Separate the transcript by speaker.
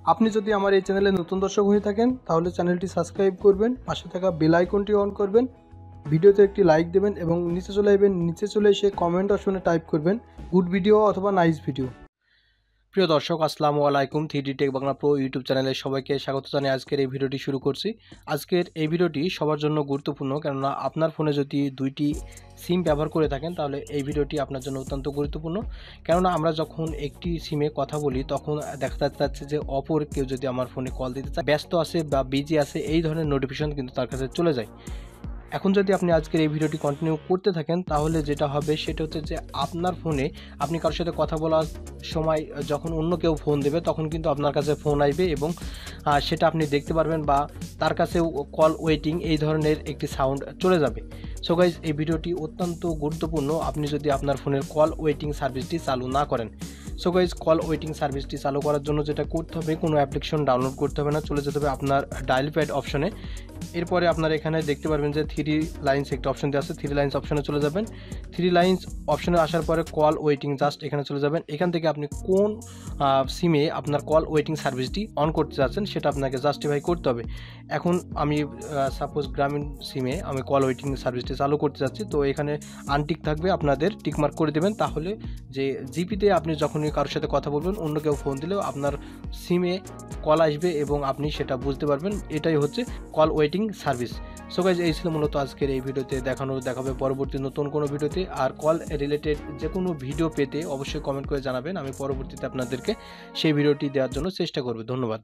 Speaker 1: আপনি যদি আমার এই চ্যানেলে নতুন দর্শক হয়ে থাকেন তাহলে চ্যানেলটি সাবস্ক্রাইব করবেন, পাশে থাকা বেল আইকনটি অন করবেন, ভিডিওতে একটি লাইক দেবেন এবং নিচে চলে এসে কমেন্ট অপশনে টাইপ করবেন গুড ভিডিও অথবা নাইস ভিডিও। প্রিয় দর্শক, আসসালামু আলাইকুম। 3D take Bangla pro YouTube চ্যানেলে সবাইকে স্বাগত জানিয়ে আজকের এই ভিডিওটি শুরু করছি। আজকের এই ভিডিওটি সবার জন্য গুরুত্বপূর্ণ, কেননা আপনার ফোনে যদি দুইটি সিম ব্যবহার করে থাকেন তাহলে এই ভিডিওটি আপনার জন্য অত্যন্ত গুরুত্বপূর্ণ। কেননা আমরা যখন একটি সিমে কথা বলি তখন দেখা যাচ্ছে যে অপর কেউ যদি আমার ফোনে কল দিতে চায়, ব্যস্ত আছে বা বিজি আছে, এই ধরনের নোটিফিকেশন কিন্তু তার কাছে চলে যায়। এখন যদি আপনি আজকের এই ভিডিওটি কন্টিনিউ করতে থাকেন তাহলে যেটা হবে সেটা হচ্ছে যে আপনার ফোনে আপনি কারোর সাথে কথা বলার সময় যখন অন্য কেউ ফোন দেবে তখন কিন্তু আপনার কাছে ফোন আসবে এবং সেটা আপনি দেখতে পারবেন বা তার কাছেও কল ওয়েটিং এই ধরনের একটি সাউন্ড চলে যাবে। সো গাইজ, এই ভিডিওটি অত্যন্ত গুরুত্বপূর্ণ আপনি যদি আপনার ফোনের কল ওয়েটিং সার্ভিসটি চালু না করেন। সো গাইজ, কল ওয়েটিং সার্ভিসটি চালু করার জন্য যেটা করতে হবে, কোনো অ্যাপ্লিকেশন ডাউনলোড করতে হবে না, চলে যেতে হবে আপনার ডায়াল প্যাড অপশনে। এরপরে আপনারা এখানে দেখতে পারবেন যে 3 লাইন্স একটা অপশন দেওয়া আছে, 3 লাইন্স অপশনে চলে যাবেন। 3 লাইন্স অপশনে আসার পরে কল ওয়েটিং, জাস্ট এখানে চলে যাবেন। এখান থেকে আপনি কোন সিমে আপনার কল ওয়েটিং সার্ভিসটি অন করতে যাচ্ছেন সেটা আপনাকে জাস্টিফাই করতে হবে। এখন আমি সাপোজ গ্রামীণ সিমে আমি কল ওয়েটিং সার্ভিসটি চালু করতে যাচ্ছি, তো এখানে আনটিক থাকবে, আপনাদের টিকমার্ক করে দেবেন। তাহলে যে জিপিতে আপনি যখনই কারোর সাথে কথা বলবেন, অন্য কেউ ফোন দিলেও আপনার সিমে কল আসবে এবং আপনি সেটা বুঝতে পারবেন। এটাই হচ্ছে call waiting service. So guys, এই ছিল মূলত আজকের এই ভিডিওতে দেখাবে পরবর্তী নতুন কোনো ভিডিওতে। আর কল রিলেটেড যে কোনো ভিডিও পেতে অবশ্যই কমেন্ট করে জানাবেন, আমি পরবর্তীতে আপনাদেরকে সেই ভিডিওটি দেওয়ার জন্য চেষ্টা করব। ধন্যবাদ।